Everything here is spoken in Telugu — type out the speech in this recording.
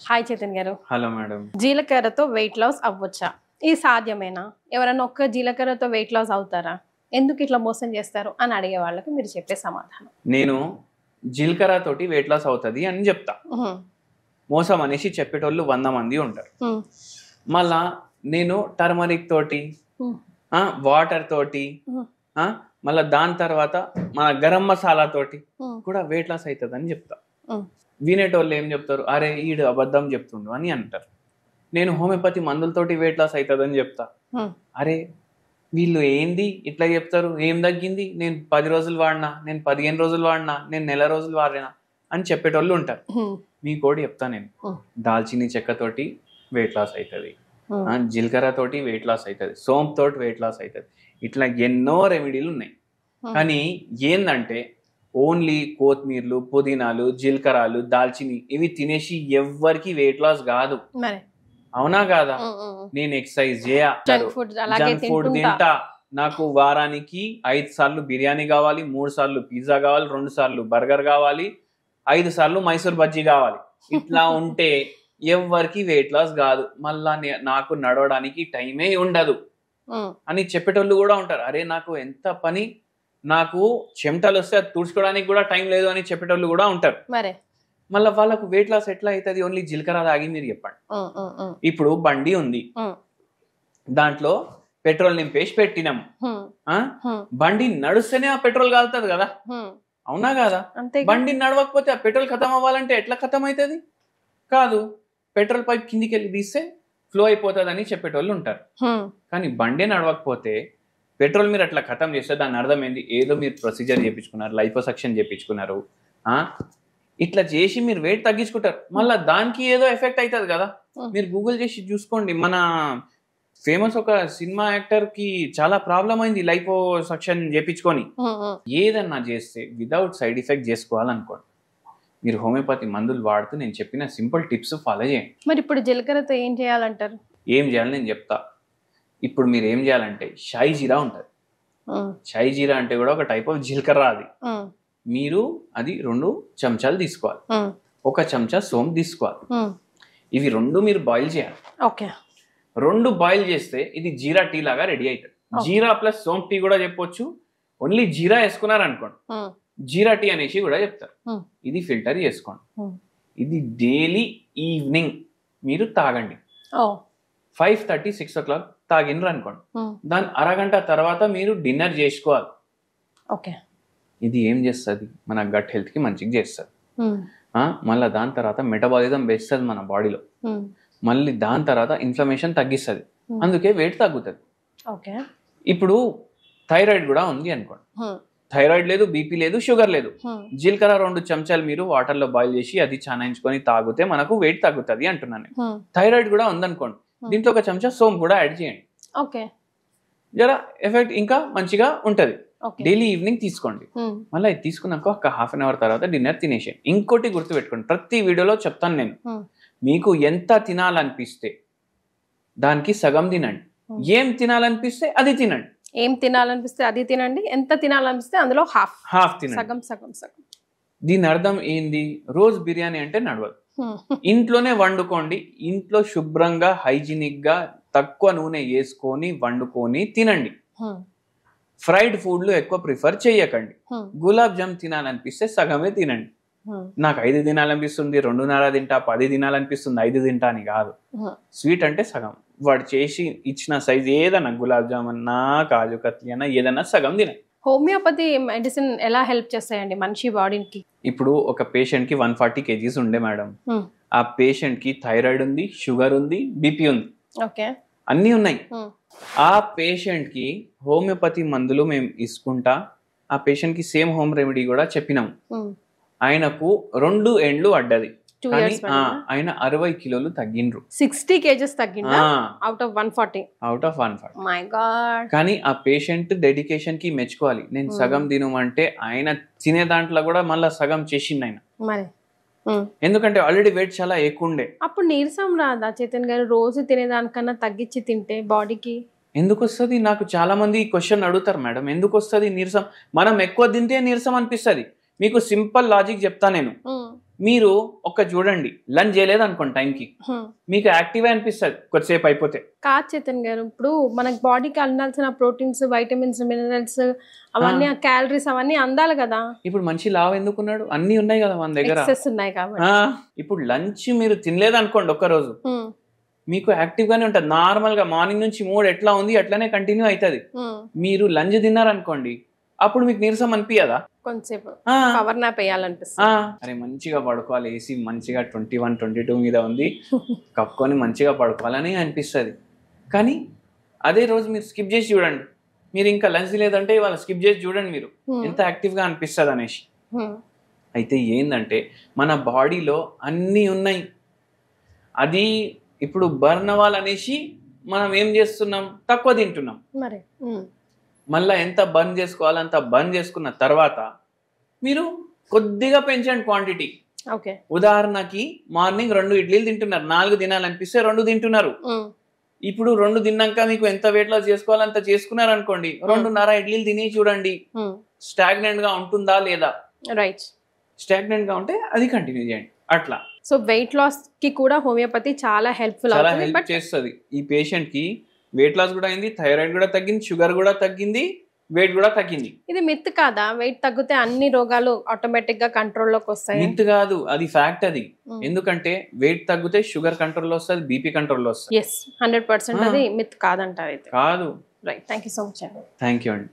హాయ్ చైతన్ గారు. Hello madam. జీలకర్రతో వెయిట్ లాస్ అవ్వచ్చా? ఇది సాధ్యమేనా? ఎవరైనా ఒక్క జీలకర్రతో వెయిట్ లాస్ అవుతారా? ఎందుకు ఇట్లా మోసం చేస్తారు అని అడిగే వాళ్ళకి మీరు చెప్పే సమాధానం. నేను జీలకర్ర తోటి వెయిట్ లాస్ అవుతుంది అని చెప్తా. మోసం అనేసి చెప్పేటోళ్ళు 100 మంది ఉంటారు. మళ్ళా నేను టర్మరిక్ తోటి వాటర్ తోటి మళ్ళా దాని తర్వాత మన గరం మసాలా తోటి కూడా వెయిట్ లాస్ అవుతుంది అని చెప్తా. వినేటోళ్ళు ఏం చెప్తారు, అరే ఈడు అబద్ధం చెప్తుండు అని అంటారు. నేను హోమియోపతి మందులతోటి వెయిట్ లాస్ అవుతుంది అని చెప్తా. అరే వీళ్ళు ఏంది ఇట్లా చెప్తారు, ఏం తగ్గింది, నేను 10 రోజులు వాడినా, నేను 15 రోజులు వాడినా, నేను నెల రోజులు వాడినా అని చెప్పేటోళ్ళు ఉంటారు. మీ కోడి చెప్తా నేను, దాల్చిని చెక్కతోటి వెయిట్ లాస్ అవుతుంది, జీలకర్ర తోటి వెయిట్ లాస్ అవుతుంది, సోంపు తోటి వెయిట్ లాస్ అవుతుంది. ఇట్లా ఎన్నో రెమెడీలు ఉన్నాయి. కానీ ఏందంటే ఓన్లీ కొత్తిమీరలు, పుదీనాలు, జీలకర్రలు, దాల్చిని ఇవి తినేసి ఎవ్వరికి వెయిట్ లాస్ కాదు. అవునా కాదా? నేను ఎక్సర్సైజ్ చేయ, జంక్ ఫుడ్ తింటా, నాకు వారానికి 5 సార్లు బిర్యానీ కావాలి, 3 సార్లు పిజ్జా కావాలి, 2 సార్లు బర్గర్ కావాలి, 5 సార్లు మైసూర్ బజ్జీ కావాలి. ఇట్లా ఉంటే ఎవ్వరికి వెయిట్ లాస్ కాదు. మళ్ళా నాకు నడవడానికి టైమే ఉండదు అని చెప్పేటోళ్ళు కూడా ఉంటారు. అరే నాకు ఎంత పని, నాకు చెమటలు వస్తే అది తుడుచుకోవడానికి కూడా టైం లేదు అని చెప్పేటోళ్ళు కూడా ఉంటారు. మళ్ళీ వాళ్ళకు వెయిట్ లాస్ ఎట్లా అవుతుంది? ఓన్లీ జీలకర్ర తాగి మీరు చెప్పండి. ఇప్పుడు బండి ఉంది, దాంట్లో పెట్రోల్ నింపేసి పెట్టినాం, బండి నడుస్తేనే ఆ పెట్రోల్ కాలుతుంది కదా, అవునా కదా? బండి నడవకపోతే ఆ పెట్రోల్ ఖతం అవ్వాలంటే ఎట్లా ఖతం అవుతుంది? కాదు, పెట్రోల్ పైప్ కిందికి వెళ్ళి తీస్తే ఫ్లో అయిపోతుంది అని చెప్పేటోళ్ళు ఉంటారు. కానీ బండి నడవకపోతే పెట్రోల్ మీరు అట్లా ఖతం చేస్తే దాని అర్థం ఏంది? ఏదో మీరు ప్రొసీజర్ చేయించుకున్నారు, లైపోసక్షన్ చేయించుకున్నారు, ఇట్లా చేసి మీరు వెయిట్ తగ్గించుకుంటారు. మళ్ళీ దానికి ఏదో ఎఫెక్ట్ అవుతుంది కదా. మీరు గూగుల్ చేసి చూసుకోండి, మన ఫేమస్ ఒక సినిమా యాక్టర్ కి చాలా ప్రాబ్లం అయింది లైపోసక్షన్ చేయించుకొని. ఏదన్నా చేస్తే వితౌట్ సైడ్ ఎఫెక్ట్ చేసుకోవాలనుకోండి, మీరు హోమియోపతి మందులు వాడుతూ నేను చెప్పిన సింపుల్ టిప్స్ ఫాలో చేయండి. మరి ఇప్పుడు జీలకర్రతో ఏం చేయాలంటారు? ఏం చేయాలి నేను చెప్తా. ఇప్పుడు మీరు ఏం చేయాలంటే షాయి జీరా ఉంటుంది. షాయి జీరా అంటే కూడా ఒక టైప్ ఆఫ్ జీలకర్ర. అది మీరు అది 2 చెంచాలు తీసుకోవాలి, 1 చెంచా సోంపు తీసుకోవాలి. ఇవి 2 మీరు బాయిల్ చేయాలి. 2 బాయిల్ చేస్తే ఇది జీరా టీ లాగా రెడీ అవుతుంది. జీరా ప్లస్ సోంపు టీ కూడా చెప్పొచ్చు. ఓన్లీ జీరా వేసుకున్నారు అనుకోండి, జీరా టీ అనేసి కూడా చెప్తారు. ఇది ఫిల్టర్ చేసుకోండి. ఇది డైలీ ఈవినింగ్ మీరు తాగండి. 5:30, 6 o'clock తాగినరు అనుకోండి, దాని అరగంట తర్వాత మీరు డిన్నర్ చేసుకోవాలి. ఇది ఏం చేస్తుంది? మన గట్ హెల్త్ కి మంచిగా చేస్తుంది. మళ్ళీ దాని తర్వాత మెటబాలిజం పెంచుతుంది మన బాడీలో. మళ్ళీ దాని తర్వాత ఇన్ఫ్లమేషన్ తగ్గిస్తుంది, అందుకే వెయిట్ తగ్గుతుంది. ఇప్పుడు థైరాయిడ్ కూడా ఉంది అనుకోండి, థైరాయిడ్ లేదు, బీపీ లేదు, షుగర్ లేదు, జీలకర్ర 2 చెంచాలు మీరు వాటర్ లో బాయిల్ చేసి అది చానాయించుకొని తాగితే మనకు వెయిట్ తగ్గుతుంది అంటున్నాను. థైరాయిడ్ కూడా ఉందనుకోండి, దీంట్లో 1 చెంచా సోంపు కూడా యాడ్ చేయండి. జరా ఎఫెక్ట్ ఇంకా మంచిగా ఉంటది. డైలీ ఈవినింగ్ తీసుకోండి. మళ్ళీ ఇది తీసుకున్నాక ఒక ½ an hour తర్వాత డిన్నర్ తినేసేయండి. ఇంకోటి గుర్తు పెట్టుకోండి, ప్రతి వీడియోలో చెప్తాను నేను, మీకు ఎంత తినాలనిపిస్తే దానికి సగం తినండి. ఏం తినాలనిపిస్తే అది తినండి. ఏం తినాలనిపిస్తే అది తినండి, ఎంత తినాలనిపిస్తే అందులో హాఫ్ తినండి, సగం. దీని అర్థం ఏంది? రోజు బిర్యానీ అంటే నడవదు. ఇంట్లోనే వండుకోండి. ఇంట్లో శుభ్రంగా హైజీనిక్ గా తక్కువ నూనె వేసుకొని వండుకొని తినండి. ఫ్రైడ్ ఫుడ్లు ఎక్కువ ప్రిఫర్ చేయకండి. గులాబ్ జామ్ తినాలనిపిస్తే సగమే తినండి. నాకు 5 తినాలనిపిస్తుంది, 2.5 తింటా, 10 తినాలనిపిస్తుంది, 5 తింటా అని కాదు. స్వీట్ అంటే సగం, వాడు చేసి ఇచ్చిన సైజ్ ఏదన్నా, గులాబ్ జామ్ అన్నా, కాజు కత్లీ అన్నా, ఏదన్నా సగం తినండి. హోమియోపతి మెడిసిన్ ఎలా హెల్ప్ చేస్తాయండి మనిషి బాడీకి? ఇప్పుడు ఒక పేషెంట్ కి 140 kgs ఉండే మేడం, ఆ పేషెంట్ కి థైరాయిడ్ ఉంది, షుగర్ ఉంది, బీపీ ఉంది, అన్నీ ఉన్నాయి. ఆ పేషెంట్ కి హోమియోపతి మందులు మేము ఇసుకుంటా, ఆ పేషెంట్ కి సేమ్ హోమ్ రెమెడీ కూడా చెప్పినాం. ఆయనకు 2 ఏండ్లు పడ్డది, ఆయన 60 కిలోలు తగ్గిండ్రు. 60 kgs తగ్గిండ్రా అవుట్ ఆఫ్ 140. My God. కానీ ఆ పేషెంట్ డెడికేషన్ కి మెచ్చుకోవాలి. నేను సగం తినమంటే ఆయన తినే దాంట్లో కూడా మళ్ళీ సగం చేసిండు ఆయన. ఎందుకంటే ఆల్రెడీ వెయిట్ చాలా ఎక్కువ ఉండే. అప్పుడు నీరసం రాదా చైతన్ గారు? రోజు తినేదానికన్నా తగ్గించి తింటే బాడీకి ఎందుకు వస్తుంది? నాకు చాలా మంది ఈ క్వశ్చన్ అడుగుతారు, మేడం ఎందుకు వస్తుంది నీరసం? మనం ఎక్కువ తింటే నీరసం అనిపిస్తుంది. మీకు సింపుల్ లాజిక్ చెప్తా నేను. మీరు ఒక్క చూడండి, లంచ్ చేయలేదు అనుకోండి టైంకి, మీకు యాక్టివ్ అనిపిస్తుంది కొద్దిసేపు అయిపోతే. కాదు చైతన్ గారు, ఇప్పుడు మనకి బాడీకి అందాల్సిన ప్రోటీన్స్, వైటమిన్స్, మినరల్స్ అవన్నీ, క్యాలరీస్ అవన్నీ అందాలి కదా. ఇప్పుడు మనిషి లావు ఎందుకున్నాడు? అన్ని ఉన్నాయి కదా మన దగ్గర, ఎక్సెస్ ఉన్నాయి కాబట్టి. ఇప్పుడు లంచ్ మీరు తినలేదు అనుకోండి ఒక్కరోజు, మీకు యాక్టివ్ గానే ఉంటుంది. నార్మల్ గా మార్నింగ్ నుంచి మూడ్ ఎట్లా ఉంది అట్లానే కంటిన్యూ అవుతుంది. మీరు లంచ్ తిన్నారనుకోండి, అప్పుడు మీకు నీరసం అనిపించదా? కొంచెంసేపు పవర్ నాప్ వేయాలనిపిస్తుంది. అరే మంచిగా పడుకోవాలి, ఏసీ మంచిగా 21, 22 మీద ఉంది, కప్పుకొని మంచిగా పడుకోవాలని అనిపిస్తుంది. కానీ అదే రోజు మీరు స్కిప్ చేసి చూడండి, మీరు ఇంకా లంచ్ లేదంటే ఇవాళ స్కిప్ చేసి చూడండి మీరు ఎంత యాక్టివ్ గా అనిపిస్తుంది అనేసి. అయితే ఏంటంటే మన బాడీలో అన్నీ ఉన్నాయి, అది ఇప్పుడు బర్న్ అవ్వాలనేసి మనం ఏం చేస్తున్నాం, తక్కువ తింటున్నాం. మరి మళ్ళీ ఎంత బర్న్ చేసుకోవాలో అంత బర్న్ చేసుకున్న తర్వాత మీరు కొద్దిగా పెంచండి క్వాంటిటీ. ఉదాహరణకి మార్నింగ్ 2 ఇడ్లీలు తింటున్నారు, 4 తినాలనిపిస్తే 2 తింటున్నారు. ఇప్పుడు 2 తిన్నాక మీకు ఎంత వెయిట్ లాస్ చేసుకోవాలో అంత చేసుకున్నారు అనుకోండి, 2.5 ఇడ్లీలు తిని చూడండి స్టాగ్నెంట్ గా ఉంటుందా లేదా. రైట్. స్టాగ్నెంట్ గా ఉంటే అది కంటిన్యూ చేయండి అట్లా. సో వెయిట్ లాస్ కి కూడా హోమియోపతి చాలా హెల్ప్ చేస్తుంది. ఈ పేషెంట్ కి వెయిట్ లాస్ కూడా అయింది, థైరాయిడ్ కూడా తగ్గింది, షుగర్ కూడా తగ్గింది, వెయిట్ కూడా తగ్గింది. ఇది మిత్ కాదా? వెయిట్ తగ్గితే అన్ని రోగాలు ఆటోమేటిక్ గా కంట్రోల్లోకి వస్తాయి? మిత్ కాదు, అది ఫ్యాక్ట్. అది ఎందుకంటే వెయిట్ తగ్గితే షుగర్ కంట్రోల్లో వస్తుంది, బీపీ కంట్రోల్లో వస్తుంది. 100% అది మిత్ కాదంటారు అయితే. కాదు. Right. Thank you so much. Thank you అండి.